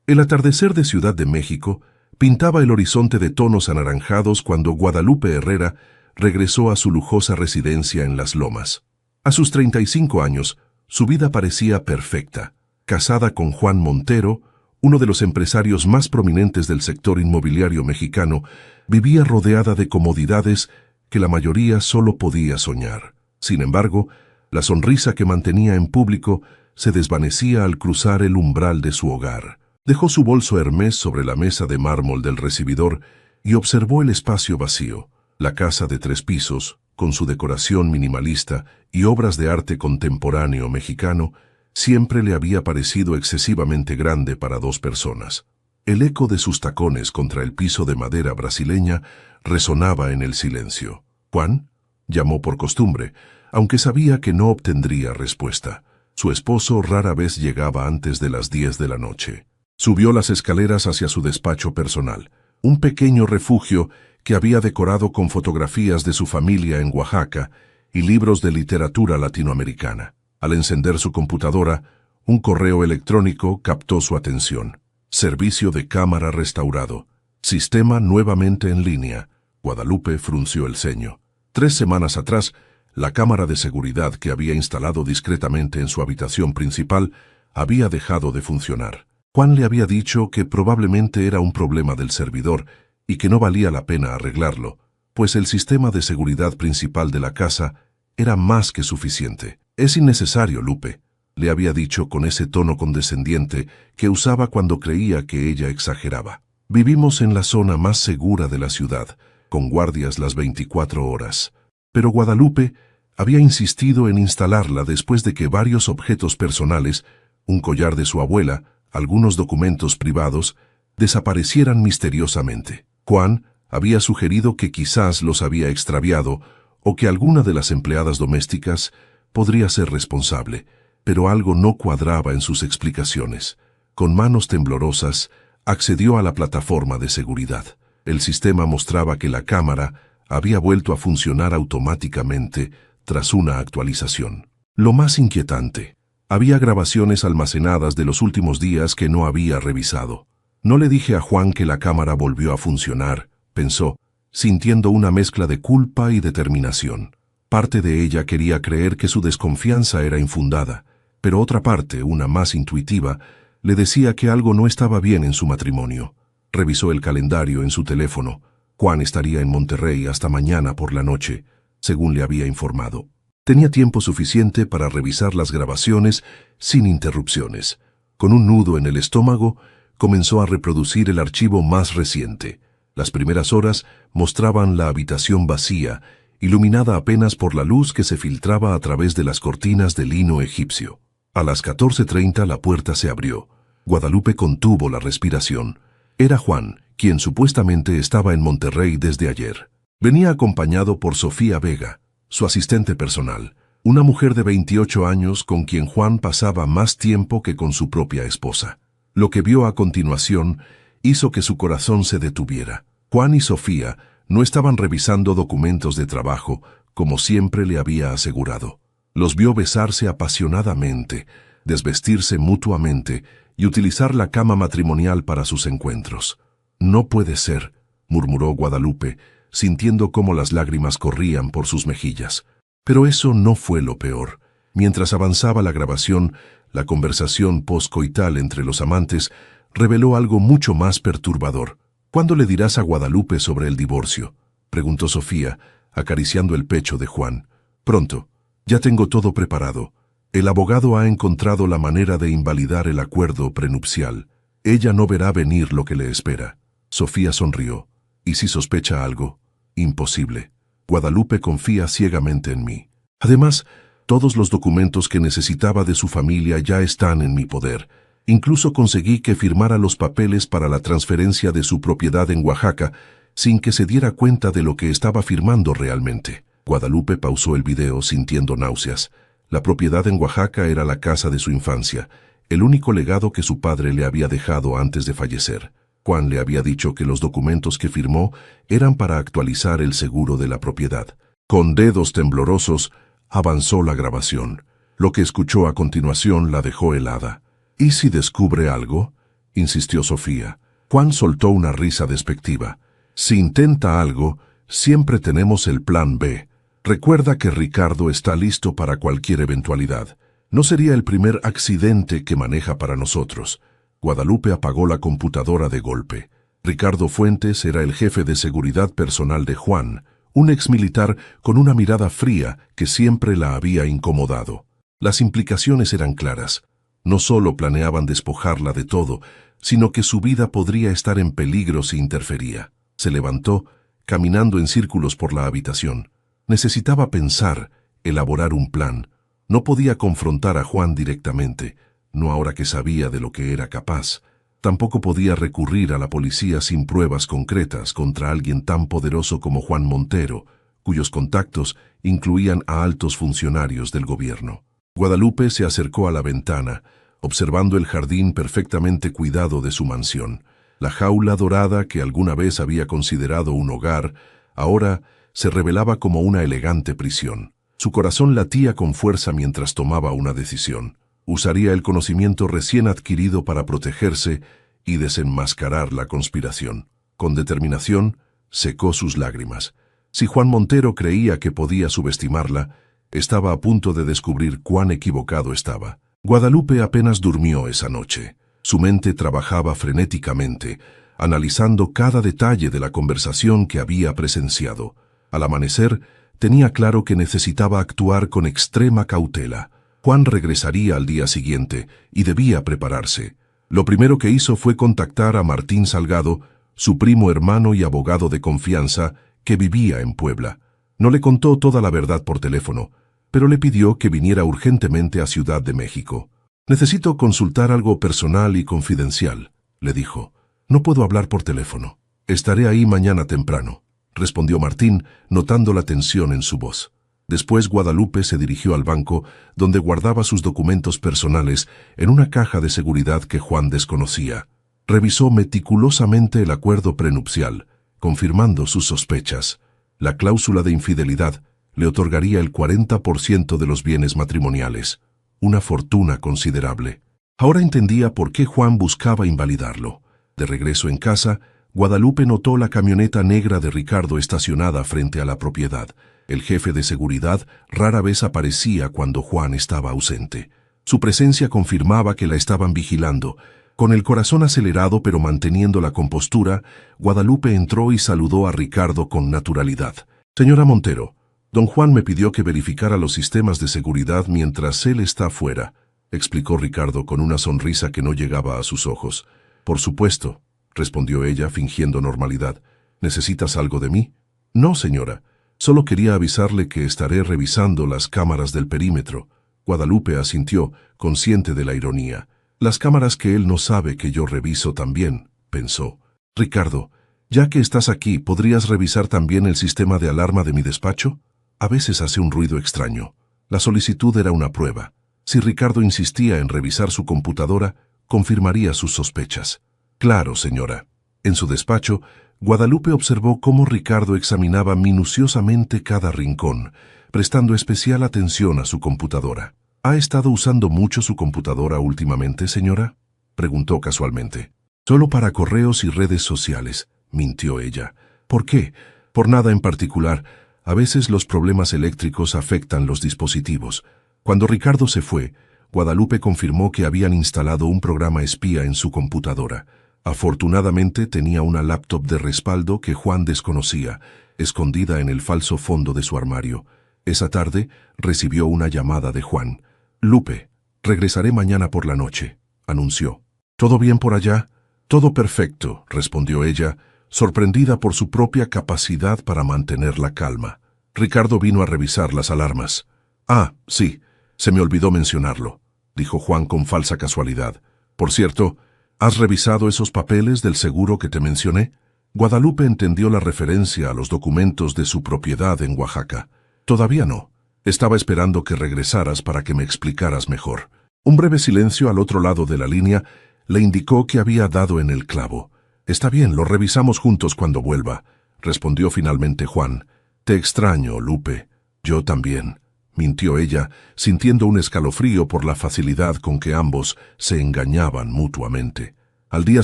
El atardecer de Ciudad de México pintaba el horizonte de tonos anaranjados cuando Guadalupe Herrera regresó a su lujosa residencia en Las Lomas. A sus 35 años, su vida parecía perfecta. Casada con Juan Montero, uno de los empresarios más prominentes del sector inmobiliario mexicano, vivía rodeada de comodidades que la mayoría solo podía soñar. Sin embargo, la sonrisa que mantenía en público se desvanecía al cruzar el umbral de su hogar. Dejó su bolso Hermès sobre la mesa de mármol del recibidor y observó el espacio vacío. La casa de 3 pisos, con su decoración minimalista y obras de arte contemporáneo mexicano, siempre le había parecido excesivamente grande para 2 personas. El eco de sus tacones contra el piso de madera brasileña resonaba en el silencio. «¿Juan?», llamó por costumbre, aunque sabía que no obtendría respuesta. Su esposo rara vez llegaba antes de las 10 de la noche. Subió las escaleras hacia su despacho personal, un pequeño refugio que había decorado con fotografías de su familia en Oaxaca y libros de literatura latinoamericana. Al encender su computadora, un correo electrónico captó su atención. Servicio de cámara restaurado. Sistema nuevamente en línea. Guadalupe frunció el ceño. 3 semanas atrás, la cámara de seguridad que había instalado discretamente en su habitación principal había dejado de funcionar. Juan le había dicho que probablemente era un problema del servidor y que no valía la pena arreglarlo, pues el sistema de seguridad principal de la casa era más que suficiente. «Es innecesario, Lupe», le había dicho con ese tono condescendiente que usaba cuando creía que ella exageraba. «Vivimos en la zona más segura de la ciudad, con guardias las 24 horas. Pero Guadalupe había insistido en instalarla después de que varios objetos personales, un collar de su abuela, algunos documentos privados, desaparecieran misteriosamente. Juan había sugerido que quizás los había extraviado o que alguna de las empleadas domésticas podría ser responsable, pero algo no cuadraba en sus explicaciones. Con manos temblorosas, accedió a la plataforma de seguridad. El sistema mostraba que la cámara había vuelto a funcionar automáticamente tras una actualización. Lo más inquietante, había grabaciones almacenadas de los últimos días que no había revisado. «No le dije a Juan que la cámara volvió a funcionar», pensó, sintiendo una mezcla de culpa y determinación. Parte de ella quería creer que su desconfianza era infundada, pero otra parte, una más intuitiva, le decía que algo no estaba bien en su matrimonio. Revisó el calendario en su teléfono. Juan estaría en Monterrey hasta mañana por la noche, según le había informado. Tenía tiempo suficiente para revisar las grabaciones sin interrupciones. Con un nudo en el estómago, comenzó a reproducir el archivo más reciente. Las primeras horas mostraban la habitación vacía, iluminada apenas por la luz que se filtraba a través de las cortinas de lino egipcio. A las 14:30 la puerta se abrió. Guadalupe contuvo la respiración. Era Juan, quien supuestamente estaba en Monterrey desde ayer. Venía acompañado por Sofía Vega, su asistente personal, una mujer de 28 años con quien Juan pasaba más tiempo que con su propia esposa. Lo que vio a continuación hizo que su corazón se detuviera. Juan y Sofía no estaban revisando documentos de trabajo, como siempre le había asegurado. Los vio besarse apasionadamente, desvestirse mutuamente y utilizar la cama matrimonial para sus encuentros. «No puede ser», murmuró Guadalupe, sintiendo cómo las lágrimas corrían por sus mejillas. Pero eso no fue lo peor. Mientras avanzaba la grabación, la conversación poscoital entre los amantes reveló algo mucho más perturbador. «¿Cuándo le dirás a Guadalupe sobre el divorcio?», preguntó Sofía, acariciando el pecho de Juan. «Pronto. Ya tengo todo preparado. El abogado ha encontrado la manera de invalidar el acuerdo prenupcial. Ella no verá venir lo que le espera». Sofía sonrió. «¿Y si sospecha algo?». «Imposible. Guadalupe confía ciegamente en mí. Además, todos los documentos que necesitaba de su familia ya están en mi poder. Incluso conseguí que firmara los papeles para la transferencia de su propiedad en Oaxaca, sin que se diera cuenta de lo que estaba firmando realmente». Guadalupe pausó el video sintiendo náuseas. La propiedad en Oaxaca era la casa de su infancia, el único legado que su padre le había dejado antes de fallecer. Juan le había dicho que los documentos que firmó eran para actualizar el seguro de la propiedad. Con dedos temblorosos, avanzó la grabación. Lo que escuchó a continuación la dejó helada. «¿Y si descubre algo?», insistió Sofía. Juan soltó una risa despectiva. Si intenta algo, siempre tenemos el plan B. Recuerda que Ricardo está listo para cualquier eventualidad. No sería el primer accidente que maneja para nosotros. Guadalupe apagó la computadora de golpe. Ricardo Fuentes era el jefe de seguridad personal de Juan, un exmilitar con una mirada fría que siempre la había incomodado. Las implicaciones eran claras. No solo planeaban despojarla de todo, sino que su vida podría estar en peligro si interfería. Se levantó, caminando en círculos por la habitación. Necesitaba pensar, elaborar un plan. No podía confrontar a Juan directamente, no ahora que sabía de lo que era capaz. Tampoco podía recurrir a la policía sin pruebas concretas contra alguien tan poderoso como Juan Montero, cuyos contactos incluían a altos funcionarios del gobierno. Guadalupe se acercó a la ventana, observando el jardín perfectamente cuidado de su mansión. La jaula dorada que alguna vez había considerado un hogar, ahora se revelaba como una elegante prisión. Su corazón latía con fuerza mientras tomaba una decisión. Usaría el conocimiento recién adquirido para protegerse y desenmascarar la conspiración. Con determinación, secó sus lágrimas. Si Juan Montero creía que podía subestimarla, estaba a punto de descubrir cuán equivocado estaba. Guadalupe apenas durmió esa noche. Su mente trabajaba frenéticamente, analizando cada detalle de la conversación que había presenciado. Al amanecer, tenía claro que necesitaba actuar con extrema cautela. Juan regresaría al día siguiente y debía prepararse. Lo primero que hizo fue contactar a Martín Salgado, su primo hermano y abogado de confianza, que vivía en Puebla. No le contó toda la verdad por teléfono, pero le pidió que viniera urgentemente a Ciudad de México. «Necesito consultar algo personal y confidencial», le dijo. «No puedo hablar por teléfono. Estaré ahí mañana temprano», respondió Martín, notando la tensión en su voz. Después Guadalupe se dirigió al banco, donde guardaba sus documentos personales en una caja de seguridad que Juan desconocía. Revisó meticulosamente el acuerdo prenupcial, confirmando sus sospechas. La cláusula de infidelidad le otorgaría el 40% de los bienes matrimoniales, una fortuna considerable. Ahora entendía por qué Juan buscaba invalidarlo. De regreso en casa, Guadalupe notó la camioneta negra de Ricardo estacionada frente a la propiedad. El jefe de seguridad rara vez aparecía cuando Juan estaba ausente. Su presencia confirmaba que la estaban vigilando. Con el corazón acelerado pero manteniendo la compostura, Guadalupe entró y saludó a Ricardo con naturalidad. «Señora Montero, don Juan me pidió que verificara los sistemas de seguridad mientras él está fuera», explicó Ricardo con una sonrisa que no llegaba a sus ojos. «Por supuesto», respondió ella fingiendo normalidad. «¿Necesitas algo de mí?» «No, señora. Solo quería avisarle que estaré revisando las cámaras del perímetro». Guadalupe asintió, consciente de la ironía. «Las cámaras que él no sabe que yo reviso también», pensó. «Ricardo, ya que estás aquí, ¿podrías revisar también el sistema de alarma de mi despacho? A veces hace un ruido extraño». La solicitud era una prueba. Si Ricardo insistía en revisar su computadora, confirmaría sus sospechas. «Claro, señora». En su despacho, Guadalupe observó cómo Ricardo examinaba minuciosamente cada rincón, prestando especial atención a su computadora. «¿Ha estado usando mucho su computadora últimamente, señora?», preguntó casualmente. «Solo para correos y redes sociales», mintió ella. «¿Por qué?». «Por nada en particular. A veces los problemas eléctricos afectan los dispositivos». Cuando Ricardo se fue, Guadalupe confirmó que habían instalado un programa espía en su computadora. Afortunadamente tenía una laptop de respaldo que Juan desconocía, escondida en el falso fondo de su armario. Esa tarde recibió una llamada de Juan. «Lupe, regresaré mañana por la noche», anunció. «¿Todo bien por allá?» «Todo perfecto», respondió ella, sorprendida por su propia capacidad para mantener la calma. «Ricardo vino a revisar las alarmas». «Ah, sí, se me olvidó mencionarlo», dijo Juan con falsa casualidad. «Por cierto, ¿has revisado esos papeles del seguro que te mencioné?» Guadalupe entendió la referencia a los documentos de su propiedad en Oaxaca. «Todavía no. Estaba esperando que regresaras para que me explicaras mejor». Un breve silencio al otro lado de la línea le indicó que había dado en el clavo. «Está bien, lo revisamos juntos cuando vuelva», respondió finalmente Juan. «Te extraño, Lupe». «Yo también», mintió ella, sintiendo un escalofrío por la facilidad con que ambos se engañaban mutuamente. Al día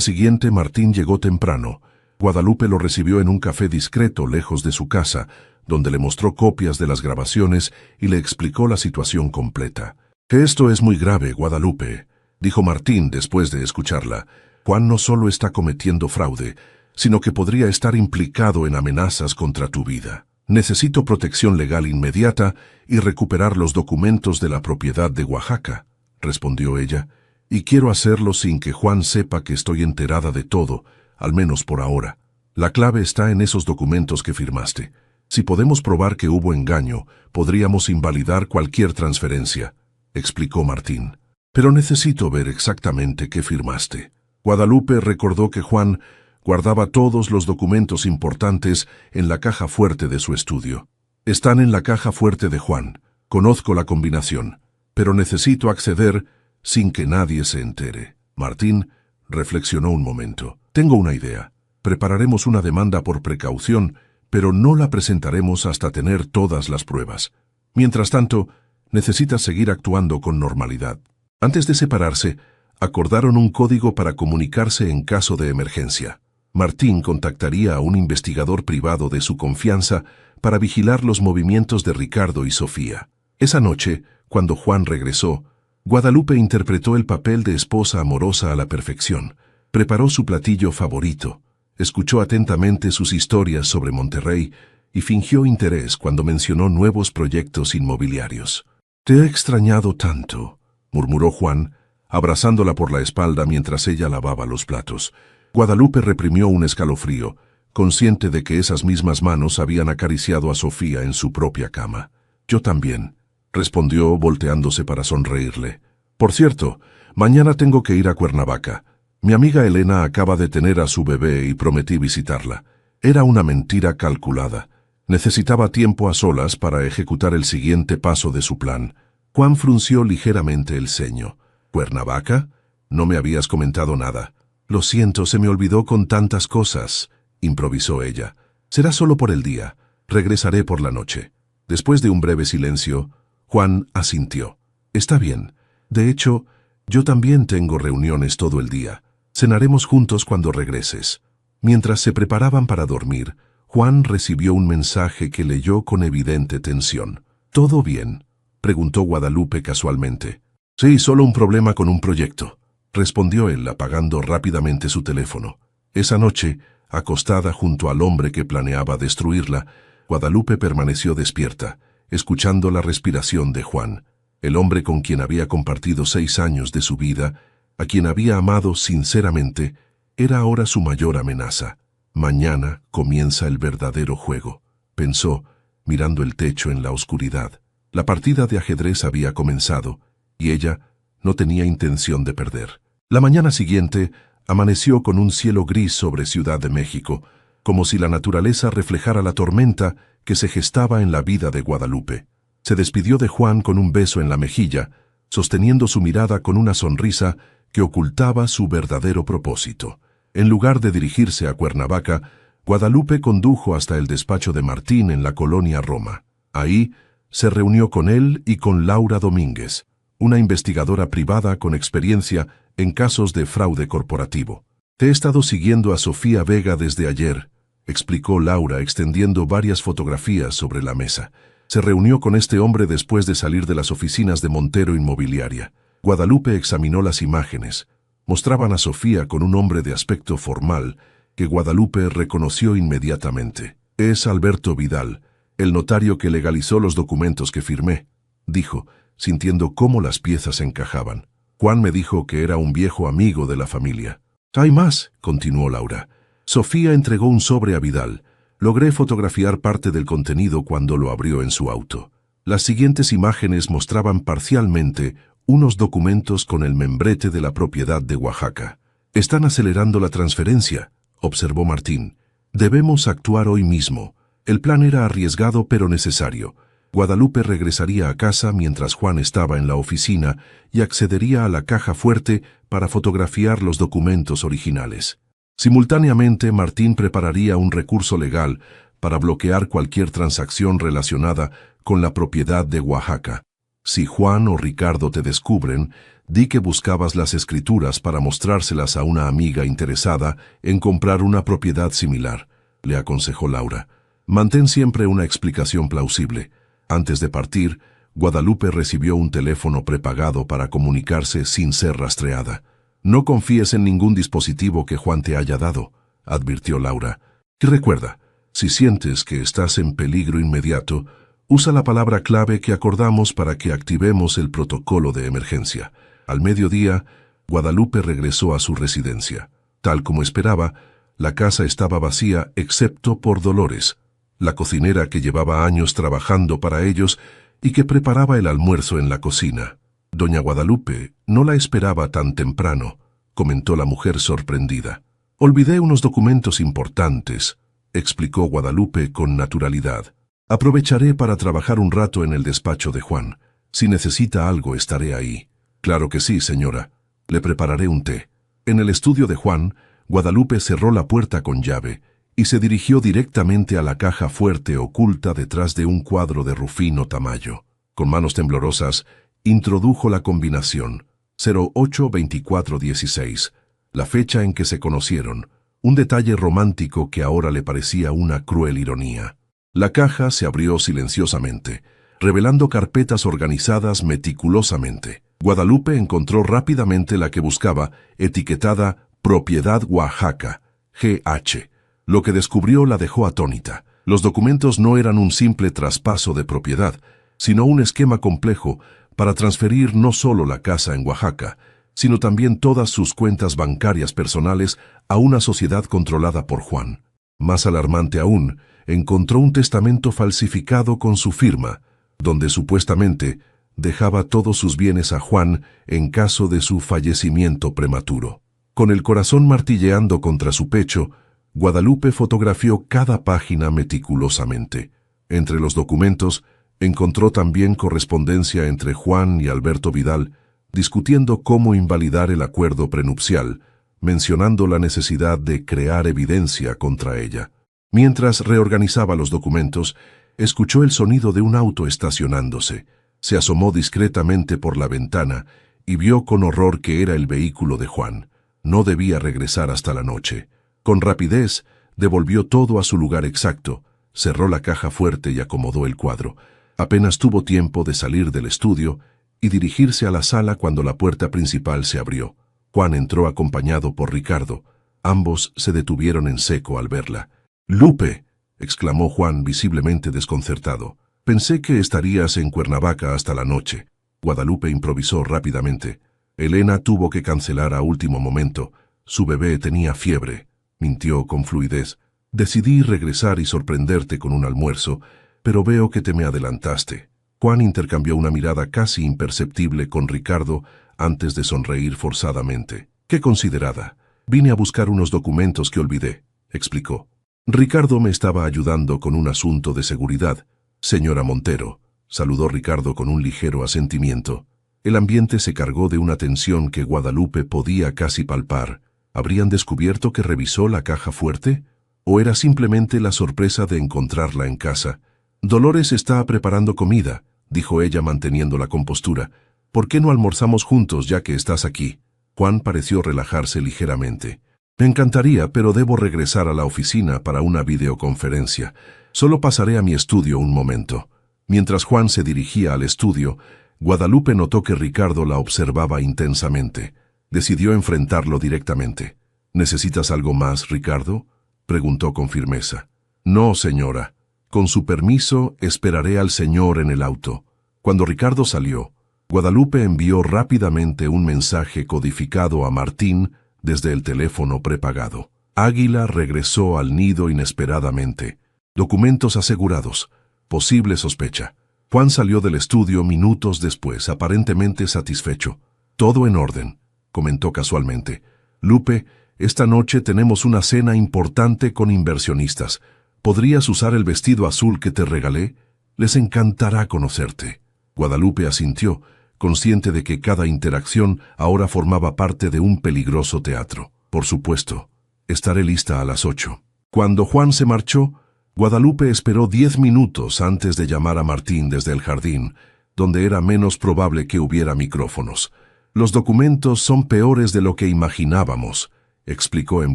siguiente, Martín llegó temprano. Guadalupe lo recibió en un café discreto lejos de su casa, donde le mostró copias de las grabaciones y le explicó la situación completa. «Que esto es muy grave, Guadalupe», dijo Martín después de escucharla. «Juan no solo está cometiendo fraude, sino que podría estar implicado en amenazas contra tu vida. Necesito protección legal inmediata y recuperar los documentos de la propiedad de Oaxaca», respondió ella, «y quiero hacerlo sin que Juan sepa que estoy enterada de todo, al menos por ahora. La clave está en esos documentos que firmaste. Si podemos probar que hubo engaño, podríamos invalidar cualquier transferencia», explicó Martín. «Pero necesito ver exactamente qué firmaste». Guadalupe recordó que Juan guardaba todos los documentos importantes en la caja fuerte de su estudio. «Están en la caja fuerte de Juan. Conozco la combinación, pero necesito acceder sin que nadie se entere». Martín reflexionó un momento. «Tengo una idea. Prepararemos una demanda por precaución, pero no la presentaremos hasta tener todas las pruebas. Mientras tanto, necesitas seguir actuando con normalidad». Antes de separarse, acordaron un código para comunicarse en caso de emergencia. Martín contactaría a un investigador privado de su confianza para vigilar los movimientos de Ricardo y Sofía. Esa noche, cuando Juan regresó, Guadalupe interpretó el papel de esposa amorosa a la perfección. Preparó su platillo favorito, escuchó atentamente sus historias sobre Monterrey y fingió interés cuando mencionó nuevos proyectos inmobiliarios. «Te he extrañado tanto», murmuró Juan, abrazándola por la espalda mientras ella lavaba los platos. Guadalupe reprimió un escalofrío, consciente de que esas mismas manos habían acariciado a Sofía en su propia cama. «Yo también», respondió volteándose para sonreírle. «Por cierto, mañana tengo que ir a Cuernavaca. Mi amiga Elena acaba de tener a su bebé y prometí visitarla. Era una mentira calculada. Necesitaba tiempo a solas para ejecutar el siguiente paso de su plan». Juan frunció ligeramente el ceño. «¿Cuernavaca? No me habías comentado nada». «Lo siento, se me olvidó con tantas cosas», improvisó ella. «Será solo por el día. Regresaré por la noche». Después de un breve silencio, Juan asintió. «Está bien. De hecho, yo también tengo reuniones todo el día. Cenaremos juntos cuando regreses». Mientras se preparaban para dormir, Juan recibió un mensaje que leyó con evidente tensión. «¿Todo bien?», preguntó Guadalupe casualmente. «Sí, solo un problema con un proyecto», respondió él apagando rápidamente su teléfono. Esa noche, acostada junto al hombre que planeaba destruirla, Guadalupe permaneció despierta, escuchando la respiración de Juan, el hombre con quien había compartido 6 años de su vida, a quien había amado sinceramente, era ahora su mayor amenaza. «Mañana comienza el verdadero juego», pensó, mirando el techo en la oscuridad. La partida de ajedrez había comenzado, y ella no tenía intención de perder. La mañana siguiente amaneció con un cielo gris sobre Ciudad de México, como si la naturaleza reflejara la tormenta que se gestaba en la vida de Guadalupe. Se despidió de Juan con un beso en la mejilla, sosteniendo su mirada con una sonrisa que ocultaba su verdadero propósito. En lugar de dirigirse a Cuernavaca, Guadalupe condujo hasta el despacho de Martín en la colonia Roma. Ahí se reunió con él y con Laura Domínguez, una investigadora privada con experiencia en casos de fraude corporativo. «Te he estado siguiendo a Sofía Vega desde ayer», explicó Laura extendiendo varias fotografías sobre la mesa. Se reunió con este hombre después de salir de las oficinas de Montero Inmobiliaria. Guadalupe examinó las imágenes. Mostraban a Sofía con un hombre de aspecto formal que Guadalupe reconoció inmediatamente. «Es Alberto Vidal, el notario que legalizó los documentos que firmé», dijo, sintiendo cómo las piezas encajaban. «Juan me dijo que era un viejo amigo de la familia». «Hay más», continuó Laura. «Sofía entregó un sobre a Vidal. Logré fotografiar parte del contenido cuando lo abrió en su auto. Las siguientes imágenes mostraban parcialmente unos documentos con el membrete de la propiedad de Oaxaca. «Están acelerando la transferencia», observó Martín. «Debemos actuar hoy mismo». El plan era arriesgado pero necesario. Guadalupe regresaría a casa mientras Juan estaba en la oficina y accedería a la caja fuerte para fotografiar los documentos originales. Simultáneamente, Martín prepararía un recurso legal para bloquear cualquier transacción relacionada con la propiedad de Oaxaca. «Si Juan o Ricardo te descubren, Di que buscabas las escrituras para mostrárselas a una amiga interesada en comprar una propiedad similar, le aconsejó Laura. Mantén siempre una explicación plausible. Antes de partir, Guadalupe recibió un teléfono prepagado para comunicarse sin ser rastreada. No confíes en ningún dispositivo que Juan te haya dado, advirtió Laura. Y recuerda, si sientes que estás en peligro inmediato, usa la palabra clave que acordamos para que activemos el protocolo de emergencia. Al mediodía, Guadalupe regresó a su residencia. Tal como esperaba, la casa estaba vacía excepto por Dolores, la cocinera que llevaba años trabajando para ellos y que preparaba el almuerzo en la cocina. Doña Guadalupe no la esperaba tan temprano, comentó la mujer sorprendida. Olvidé unos documentos importantes, explicó Guadalupe con naturalidad. Aprovecharé para trabajar un rato en el despacho de Juan. Si necesita algo, estaré ahí. Claro que sí, señora. Le prepararé un té. En el estudio de Juan, Guadalupe cerró la puerta con llave y se dirigió directamente a la caja fuerte oculta detrás de un cuadro de Rufino Tamayo. Con manos temblorosas, introdujo la combinación 082416, la fecha en que se conocieron, un detalle romántico que ahora le parecía una cruel ironía. La caja se abrió silenciosamente, revelando carpetas organizadas meticulosamente. Guadalupe encontró rápidamente la que buscaba, etiquetada Propiedad Oaxaca, GH. Lo que descubrió la dejó atónita. Los documentos no eran un simple traspaso de propiedad, sino un esquema complejo para transferir no solo la casa en Oaxaca, sino también todas sus cuentas bancarias personales a una sociedad controlada por Juan. Más alarmante aún, encontró un testamento falsificado con su firma, donde supuestamente dejaba todos sus bienes a Juan en caso de su fallecimiento prematuro. Con el corazón martilleando contra su pecho, Guadalupe fotografió cada página meticulosamente. Entre los documentos, encontró también correspondencia entre Juan y Alberto Vidal, discutiendo cómo invalidar el acuerdo prenupcial, mencionando la necesidad de crear evidencia contra ella. Mientras reorganizaba los documentos, escuchó el sonido de un auto estacionándose. Se asomó discretamente por la ventana y vio con horror que era el vehículo de Juan. No debía regresar hasta la noche. Con rapidez, devolvió todo a su lugar exacto, cerró la caja fuerte y acomodó el cuadro. Apenas tuvo tiempo de salir del estudio y dirigirse a la sala cuando la puerta principal se abrió. Juan entró acompañado por Ricardo. Ambos se detuvieron en seco al verla. «¡Lupe!», exclamó Juan visiblemente desconcertado. «Pensé que estarías en Cuernavaca hasta la noche». Guadalupe improvisó rápidamente. «Elena tuvo que cancelar a último momento. Su bebé tenía fiebre», mintió con fluidez. «Decidí regresar y sorprenderte con un almuerzo, pero veo que te me adelantaste». Juan intercambió una mirada casi imperceptible con Ricardo antes de sonreír forzadamente. «Qué considerada. Vine a buscar unos documentos que olvidé», explicó. «Ricardo me estaba ayudando con un asunto de seguridad». «Señora Montero», saludó Ricardo con un ligero asentimiento. El ambiente se cargó de una tensión que Guadalupe podía casi palpar. ¿Habrían descubierto que revisó la caja fuerte? ¿O era simplemente la sorpresa de encontrarla en casa? «Dolores está preparando comida», dijo ella manteniendo la compostura. «¿Por qué no almorzamos juntos ya que estás aquí?» Juan pareció relajarse ligeramente. «Me encantaría, pero debo regresar a la oficina para una videoconferencia. Solo pasaré a mi estudio un momento». Mientras Juan se dirigía al estudio, Guadalupe notó que Ricardo la observaba intensamente. Decidió enfrentarlo directamente. «¿Necesitas algo más, Ricardo?», preguntó con firmeza. «No, señora. Con su permiso, esperaré al señor en el auto». Cuando Ricardo salió, Guadalupe envió rápidamente un mensaje codificado a Martín desde el teléfono prepagado. Águila regresó al nido inesperadamente. Documentos asegurados. Posible sospecha. Juan salió del estudio minutos después, aparentemente satisfecho. «Todo en orden», comentó casualmente. «Lupe, esta noche tenemos una cena importante con inversionistas. ¿Podrías usar el vestido azul que te regalé? Les encantará conocerte». Guadalupe asintió, consciente de que cada interacción ahora formaba parte de un peligroso teatro. «Por supuesto, estaré lista a las 8». Cuando Juan se marchó, Guadalupe esperó 10 minutos antes de llamar a Martín desde el jardín, donde era menos probable que hubiera micrófonos. Los documentos son peores de lo que imaginábamos, explicó en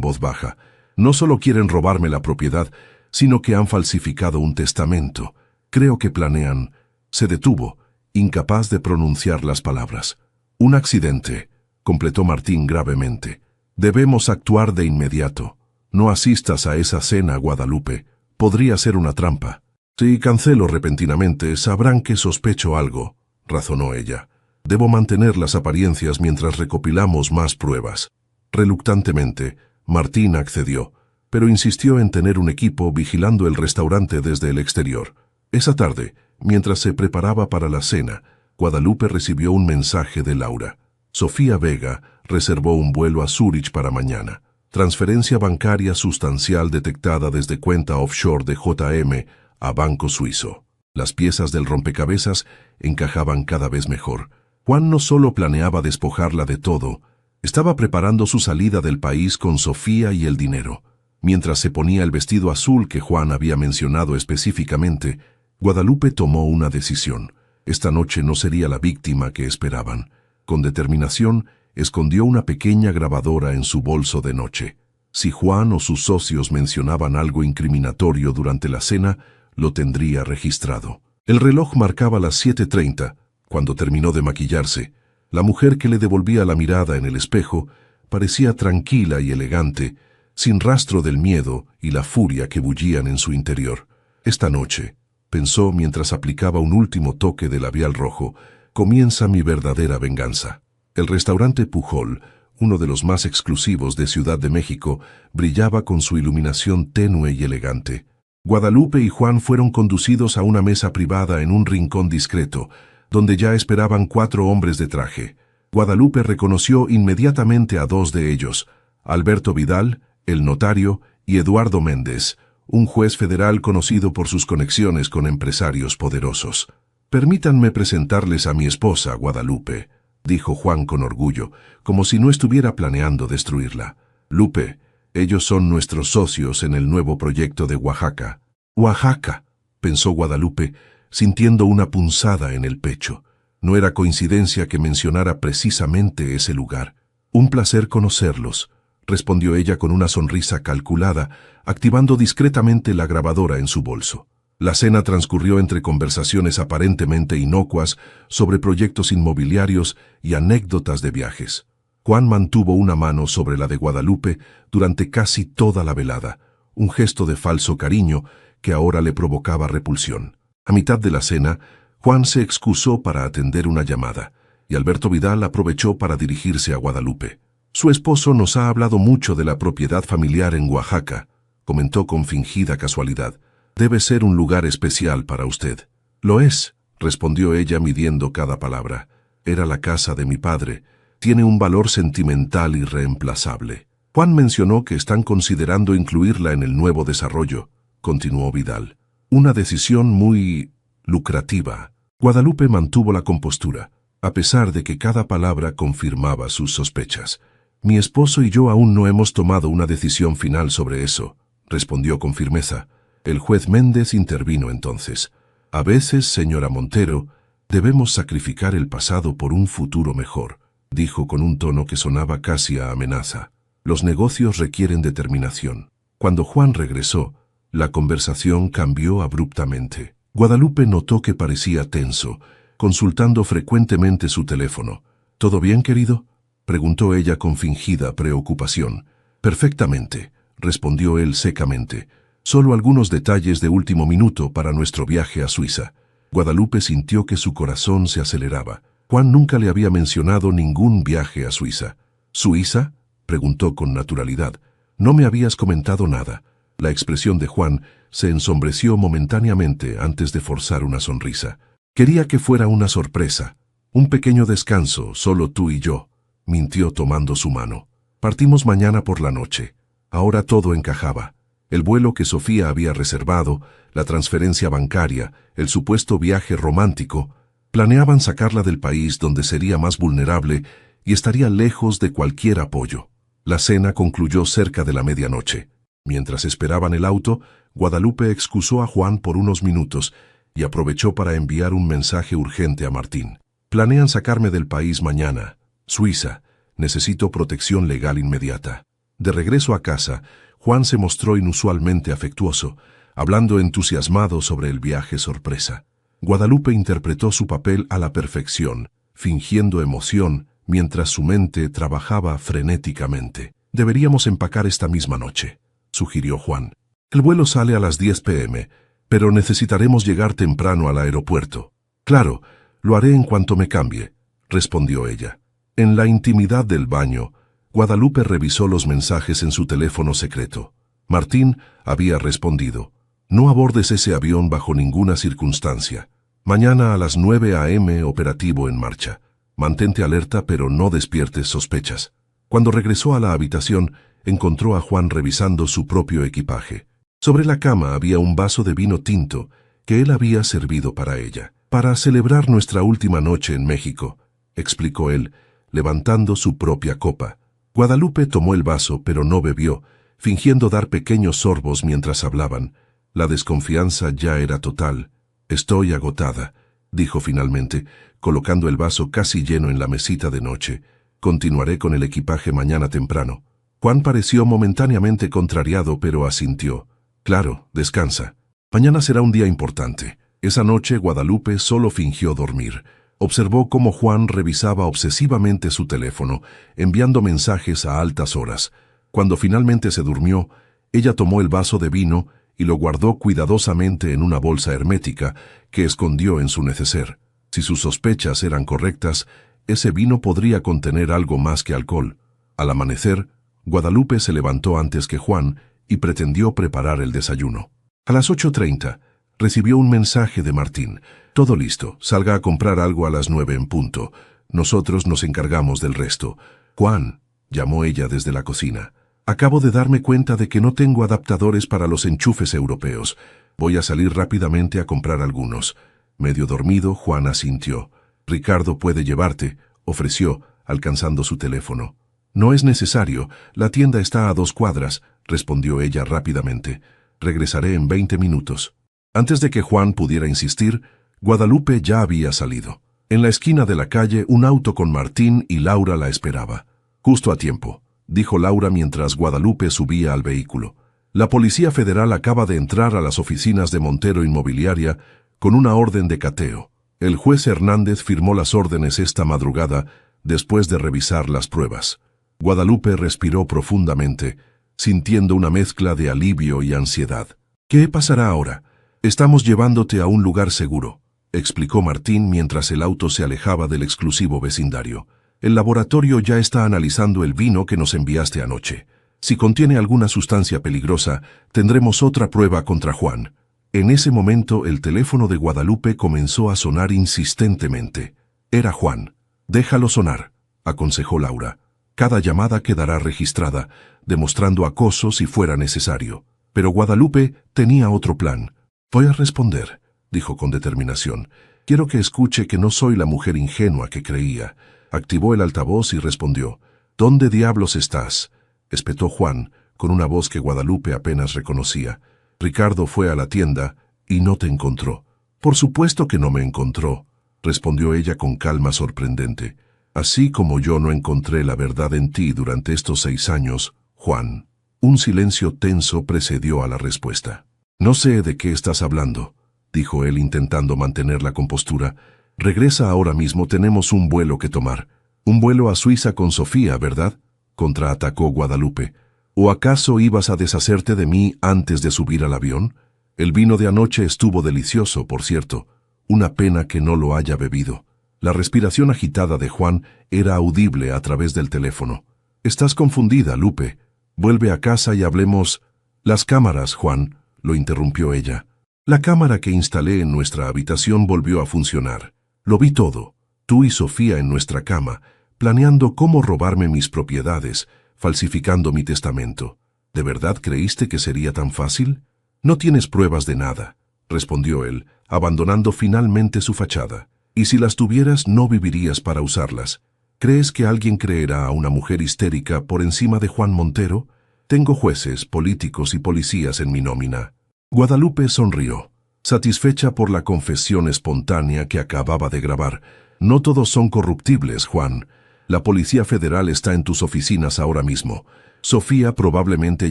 voz baja. No solo quieren robarme la propiedad, sino que han falsificado un testamento. Creo que planean. Se detuvo, incapaz de pronunciar las palabras. Un accidente, completó Martín gravemente. Debemos actuar de inmediato. No asistas a esa cena, Guadalupe. Podría ser una trampa. Si cancelo repentinamente, sabrán que sospecho algo, razonó ella. Debo mantener las apariencias mientras recopilamos más pruebas. Reluctantemente, Martín accedió, pero insistió en tener un equipo vigilando el restaurante desde el exterior. Esa tarde, mientras se preparaba para la cena, Guadalupe recibió un mensaje de Laura. Sofía Vega reservó un vuelo a Zúrich para mañana. Transferencia bancaria sustancial detectada desde cuenta offshore de JM a banco suizo. Las piezas del rompecabezas encajaban cada vez mejor. Juan no solo planeaba despojarla de todo, estaba preparando su salida del país con Sofía y el dinero. Mientras se ponía el vestido azul que Juan había mencionado específicamente, Guadalupe tomó una decisión. Esta noche no sería la víctima que esperaban. Con determinación, escondió una pequeña grabadora en su bolso de noche. Si Juan o sus socios mencionaban algo incriminatorio durante la cena, lo tendría registrado. El reloj marcaba las 7:30. Cuando terminó de maquillarse, la mujer que le devolvía la mirada en el espejo parecía tranquila y elegante, sin rastro del miedo y la furia que bullían en su interior. Esta noche, pensó mientras aplicaba un último toque de labial rojo, comienza mi verdadera venganza. El restaurante Pujol, uno de los más exclusivos de Ciudad de México, brillaba con su iluminación tenue y elegante. Guadalupe y Juan fueron conducidos a una mesa privada en un rincón discreto, donde ya esperaban 4 hombres de traje. Guadalupe reconoció inmediatamente a 2 de ellos, Alberto Vidal, el notario, y Eduardo Méndez, un juez federal conocido por sus conexiones con empresarios poderosos. «Permítanme presentarles a mi esposa, Guadalupe», dijo Juan con orgullo, como si no estuviera planeando destruirla. «Lupe, ellos son nuestros socios en el nuevo proyecto de Oaxaca». «Oaxaca», pensó Guadalupe, sintiendo una punzada en el pecho. No era coincidencia que mencionara precisamente ese lugar. «Un placer conocerlos», respondió ella con una sonrisa calculada, activando discretamente la grabadora en su bolso. La cena transcurrió entre conversaciones aparentemente inocuas sobre proyectos inmobiliarios y anécdotas de viajes. Juan mantuvo una mano sobre la de Guadalupe durante casi toda la velada, un gesto de falso cariño que ahora le provocaba repulsión. A mitad de la cena, Juan se excusó para atender una llamada, y Alberto Vidal aprovechó para dirigirse a Guadalupe. «Su esposo nos ha hablado mucho de la propiedad familiar en Oaxaca», comentó con fingida casualidad. «Debe ser un lugar especial para usted». «Lo es», respondió ella midiendo cada palabra. «Era la casa de mi padre. Tiene un valor sentimental irreemplazable». Juan mencionó que están considerando incluirla en el nuevo desarrollo, continuó Vidal. «Una decisión muy lucrativa». Guadalupe mantuvo la compostura, a pesar de que cada palabra confirmaba sus sospechas. «Mi esposo y yo aún no hemos tomado una decisión final sobre eso», respondió con firmeza. El juez Méndez intervino entonces. «A veces, señora Montero, debemos sacrificar el pasado por un futuro mejor», dijo con un tono que sonaba casi a amenaza. «Los negocios requieren determinación». Cuando Juan regresó, la conversación cambió abruptamente. Guadalupe notó que parecía tenso, consultando frecuentemente su teléfono. «¿Todo bien, querido?», preguntó ella con fingida preocupación. «Perfectamente», respondió él secamente. «Solo algunos detalles de último minuto para nuestro viaje a Suiza». Guadalupe sintió que su corazón se aceleraba. Juan nunca le había mencionado ningún viaje a Suiza. «¿Suiza?», preguntó con naturalidad. «No me habías comentado nada». La expresión de Juan se ensombreció momentáneamente antes de forzar una sonrisa. «Quería que fuera una sorpresa. Un pequeño descanso, solo tú y yo», mintió tomando su mano. «Partimos mañana por la noche». Ahora todo encajaba. El vuelo que Sofía había reservado, la transferencia bancaria, el supuesto viaje romántico, planeaban sacarla del país donde sería más vulnerable y estaría lejos de cualquier apoyo. La cena concluyó cerca de la medianoche. Mientras esperaban el auto, Guadalupe excusó a Juan por unos minutos y aprovechó para enviar un mensaje urgente a Martín. «Planean sacarme del país mañana. Suiza, necesito protección legal inmediata. De regreso a casa, Juan se mostró inusualmente afectuoso, hablando entusiasmado sobre el viaje sorpresa. Guadalupe interpretó su papel a la perfección, fingiendo emoción mientras su mente trabajaba frenéticamente. Deberíamos empacar esta misma noche, sugirió Juan. El vuelo sale a las 10 p.m., pero necesitaremos llegar temprano al aeropuerto. Claro, lo haré en cuanto me cambie, respondió ella. En la intimidad del baño, Guadalupe revisó los mensajes en su teléfono secreto. Martín había respondido: no abordes ese avión bajo ninguna circunstancia. Mañana a las 9 a.m. operativo en marcha. Mantente alerta pero no despiertes sospechas. Cuando regresó a la habitación, encontró a Juan revisando su propio equipaje. Sobre la cama había un vaso de vino tinto que él había servido para ella. Para celebrar nuestra última noche en México, explicó él, levantando su propia copa. Guadalupe tomó el vaso pero no bebió, fingiendo dar pequeños sorbos mientras hablaban. La desconfianza ya era total. Estoy agotada, dijo finalmente, colocando el vaso casi lleno en la mesita de noche. Continuaré con el equipaje mañana temprano. Juan pareció momentáneamente contrariado, pero asintió. Claro, descansa. Mañana será un día importante. Esa noche Guadalupe solo fingió dormir. Observó cómo Juan revisaba obsesivamente su teléfono, enviando mensajes a altas horas. Cuando finalmente se durmió, ella tomó el vaso de vino y lo guardó cuidadosamente en una bolsa hermética que escondió en su neceser. Si sus sospechas eran correctas, ese vino podría contener algo más que alcohol. Al amanecer, Guadalupe se levantó antes que Juan y pretendió preparar el desayuno. A las 8:30, recibió un mensaje de Martín. Todo listo, salga a comprar algo a las 9 en punto. Nosotros nos encargamos del resto. Juan, llamó ella desde la cocina. Acabo de darme cuenta de que no tengo adaptadores para los enchufes europeos. Voy a salir rápidamente a comprar algunos. Medio dormido, Juan asintió. Ricardo puede llevarte, ofreció, alcanzando su teléfono. No es necesario, la tienda está a 2 cuadras, respondió ella rápidamente. Regresaré en 20 minutos. Antes de que Juan pudiera insistir, Guadalupe ya había salido. En la esquina de la calle, un auto con Martín y Laura la esperaba. Justo a tiempo, dijo Laura mientras Guadalupe subía al vehículo. La Policía Federal acaba de entrar a las oficinas de Montero Inmobiliaria con una orden de cateo. El juez Hernández firmó las órdenes esta madrugada después de revisar las pruebas. Guadalupe respiró profundamente, sintiendo una mezcla de alivio y ansiedad. ¿Qué pasará ahora? Estamos llevándote a un lugar seguro, explicó Martín mientras el auto se alejaba del exclusivo vecindario. El laboratorio ya está analizando el vino que nos enviaste anoche. Si contiene alguna sustancia peligrosa, tendremos otra prueba contra Juan. En ese momento el teléfono de Guadalupe comenzó a sonar insistentemente. Era Juan. Déjalo sonar, aconsejó Laura. Cada llamada quedará registrada, demostrando acoso si fuera necesario. Pero Guadalupe tenía otro plan. Voy a responder, dijo con determinación. Quiero que escuche que no soy la mujer ingenua que creía. Activó el altavoz y respondió. ¿Dónde diablos estás?, espetó Juan, con una voz que Guadalupe apenas reconocía. Ricardo fue a la tienda y no te encontró. Por supuesto que no me encontró, respondió ella con calma sorprendente. Así como yo no encontré la verdad en ti durante estos 6 años, Juan. Un silencio tenso precedió a la respuesta. No sé de qué estás hablando, dijo él intentando mantener la compostura. Regresa ahora mismo, tenemos un vuelo que tomar. Un vuelo a Suiza con Sofía, ¿verdad?, contraatacó Guadalupe. ¿O acaso ibas a deshacerte de mí antes de subir al avión? El vino de anoche estuvo delicioso, por cierto. Una pena que no lo haya bebido. La respiración agitada de Juan era audible a través del teléfono. Estás confundida, Lupe. Vuelve a casa y hablemos. Las cámaras, Juan, lo interrumpió ella. La cámara que instalé en nuestra habitación volvió a funcionar. Lo vi todo. Tú y Sofía en nuestra cama, planeando cómo robarme mis propiedades, falsificando mi testamento. ¿De verdad creíste que sería tan fácil? No tienes pruebas de nada, respondió él, abandonando finalmente su fachada. Y si las tuvieras, no vivirías para usarlas. ¿Crees que alguien creerá a una mujer histérica por encima de Juan Montero? Tengo jueces, políticos y policías en mi nómina. Guadalupe sonrió, satisfecha por la confesión espontánea que acababa de grabar. No todos son corruptibles, Juan. La Policía Federal está en tus oficinas ahora mismo. Sofía probablemente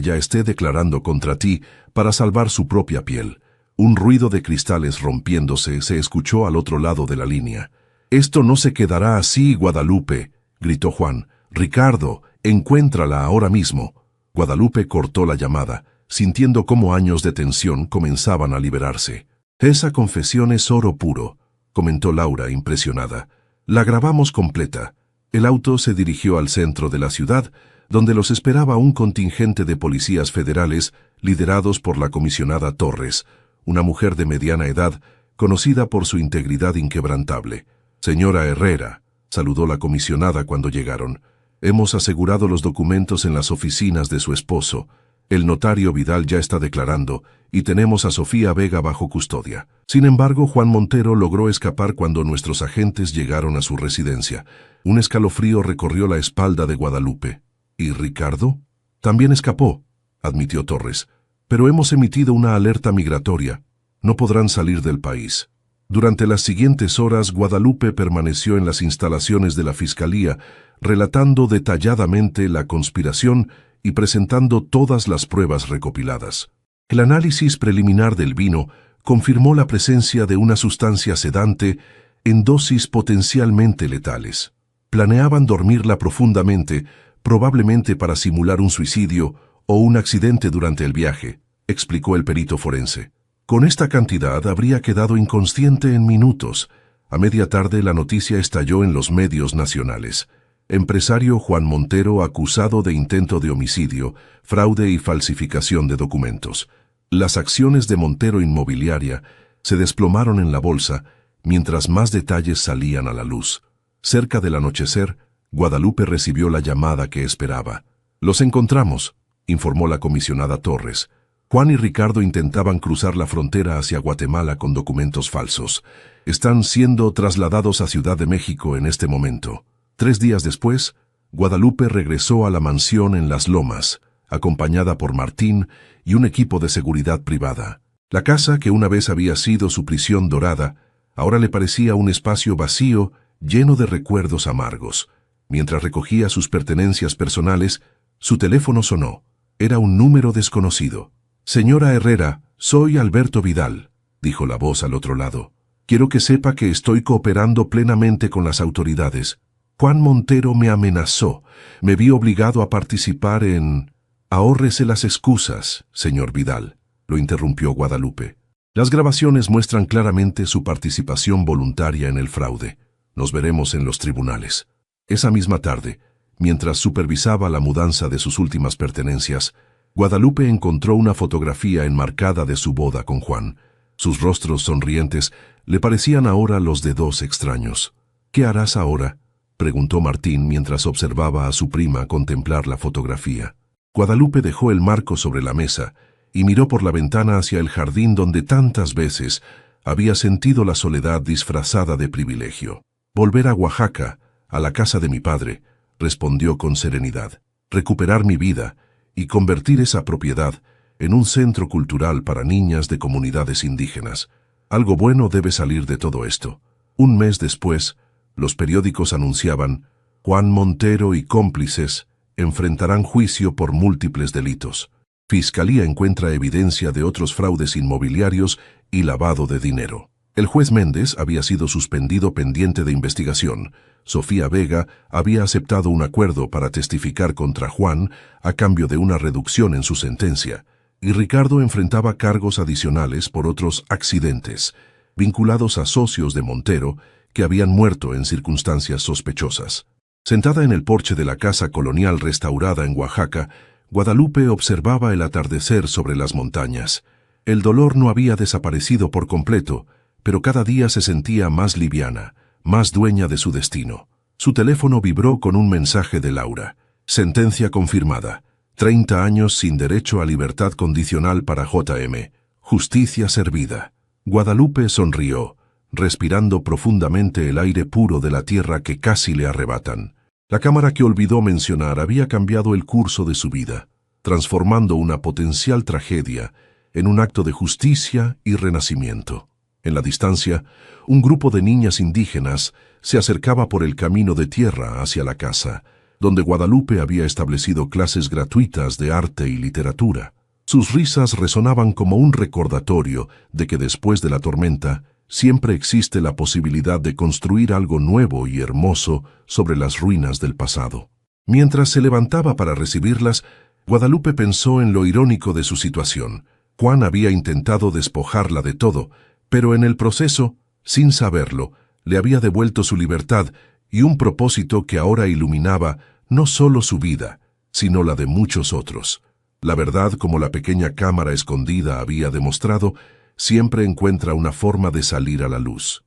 ya esté declarando contra ti para salvar su propia piel. Un ruido de cristales rompiéndose se escuchó al otro lado de la línea. «Esto no se quedará así, Guadalupe», gritó Juan. «Ricardo, encuéntrala ahora mismo». Guadalupe cortó la llamada, sintiendo cómo años de tensión comenzaban a liberarse. «Esa confesión es oro puro», comentó Laura, impresionada. «La grabamos completa». El auto se dirigió al centro de la ciudad, donde los esperaba un contingente de policías federales liderados por la comisionada Torres, una mujer de mediana edad, conocida por su integridad inquebrantable. «Señora Herrera», saludó la comisionada cuando llegaron, «hemos asegurado los documentos en las oficinas de su esposo. El notario Vidal ya está declarando y tenemos a Sofía Vega bajo custodia». Sin embargo, Juan Montero logró escapar cuando nuestros agentes llegaron a su residencia. Un escalofrío recorrió la espalda de Guadalupe. «¿Y Ricardo?» «También escapó», admitió Torres, «pero hemos emitido una alerta migratoria. No podrán salir del país». Durante las siguientes horas, Guadalupe permaneció en las instalaciones de la Fiscalía, relatando detalladamente la conspiración y presentando todas las pruebas recopiladas. El análisis preliminar del vino confirmó la presencia de una sustancia sedante en dosis potencialmente letales. Planeaban dormirla profundamente, probablemente para simular un suicidio o un accidente durante el viaje, explicó el perito forense. Con esta cantidad habría quedado inconsciente en minutos. A media tarde la noticia estalló en los medios nacionales. Empresario Juan Montero acusado de intento de homicidio, fraude y falsificación de documentos. Las acciones de Montero Inmobiliaria se desplomaron en la bolsa mientras más detalles salían a la luz. Cerca del anochecer, Guadalupe recibió la llamada que esperaba. «Los encontramos», informó la comisionada Torres. «Juan y Ricardo intentaban cruzar la frontera hacia Guatemala con documentos falsos. Están siendo trasladados a Ciudad de México en este momento». 3 días después, Guadalupe regresó a la mansión en Las Lomas, acompañada por Martín y un equipo de seguridad privada. La casa, que una vez había sido su prisión dorada, ahora le parecía un espacio vacío, lleno de recuerdos amargos. Mientras recogía sus pertenencias personales, su teléfono sonó. Era un número desconocido. «Señora Herrera, soy Alberto Vidal», dijo la voz al otro lado. «Quiero que sepa que estoy cooperando plenamente con las autoridades. Juan Montero me amenazó. Me vi obligado a participar en...» «Ahórrese las excusas, señor Vidal», lo interrumpió Guadalupe. «Las grabaciones muestran claramente su participación voluntaria en el fraude. Nos veremos en los tribunales». Esa misma tarde, mientras supervisaba la mudanza de sus últimas pertenencias, Guadalupe encontró una fotografía enmarcada de su boda con Juan. Sus rostros sonrientes le parecían ahora los de 2 extraños. «¿Qué harás ahora?», preguntó Martín mientras observaba a su prima contemplar la fotografía. Guadalupe dejó el marco sobre la mesa y miró por la ventana hacia el jardín donde tantas veces había sentido la soledad disfrazada de privilegio. «Volver a Oaxaca, a la casa de mi padre», respondió con serenidad. «Recuperar mi vida y convertir esa propiedad en un centro cultural para niñas de comunidades indígenas. Algo bueno debe salir de todo esto». 1 mes después, los periódicos anunciaban: «Juan Montero y cómplices enfrentarán juicio por múltiples delitos. Fiscalía encuentra evidencia de otros fraudes inmobiliarios y lavado de dinero». El juez Méndez había sido suspendido pendiente de investigación. Sofía Vega había aceptado un acuerdo para testificar contra Juan a cambio de una reducción en su sentencia, y Ricardo enfrentaba cargos adicionales por otros accidentes, vinculados a socios de Montero que habían muerto en circunstancias sospechosas. Sentada en el porche de la casa colonial restaurada en Oaxaca, Guadalupe observaba el atardecer sobre las montañas. El dolor no había desaparecido por completo, pero cada día se sentía más liviana, más dueña de su destino. Su teléfono vibró con un mensaje de Laura. «Sentencia confirmada. 30 años sin derecho a libertad condicional para JM. Justicia servida». Guadalupe sonrió, respirando profundamente el aire puro de la tierra que casi le arrebatan. La cámara que olvidó mencionar había cambiado el curso de su vida, transformando una potencial tragedia en un acto de justicia y renacimiento. En la distancia, un grupo de niñas indígenas se acercaba por el camino de tierra hacia la casa, donde Guadalupe había establecido clases gratuitas de arte y literatura. Sus risas resonaban como un recordatorio de que después de la tormenta siempre existe la posibilidad de construir algo nuevo y hermoso sobre las ruinas del pasado. Mientras se levantaba para recibirlas, Guadalupe pensó en lo irónico de su situación. Juan había intentado despojarla de todo, pero en el proceso, sin saberlo, le había devuelto su libertad y un propósito que ahora iluminaba no solo su vida, sino la de muchos otros. La verdad, como la pequeña cámara escondida había demostrado, siempre encuentra una forma de salir a la luz.